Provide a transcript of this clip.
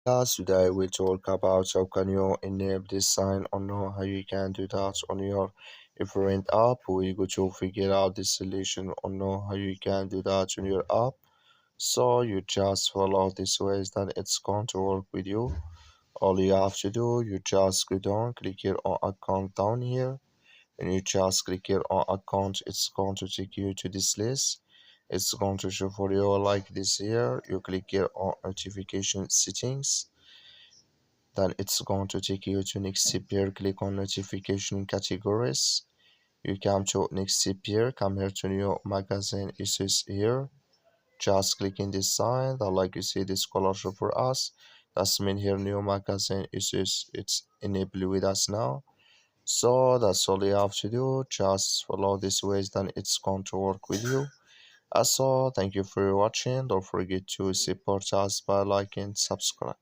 Today we'll talk about how can you enable this sign or know how you can do that on your Everand app. We're going to figure out the solution or know how you can do that on your app. So you just follow this ways that it's going to work with you. All you have to do, you just go down, click here on account down here, and you just click here on account. It's going to take you to this list. It's going to show for you like this here. You click here on notification settings, then it's going to take you to next step here. Click on notification categories. You come to next step here, come here to new magazine issues here. Just click in this sign that like you see this color show for us. That's mean here new magazine issues it's enabled with us now. So that's all you have to do. Just follow this ways, then it's going to work with you. Also, thank you for watching. Don't forget to support us by liking, subscribe.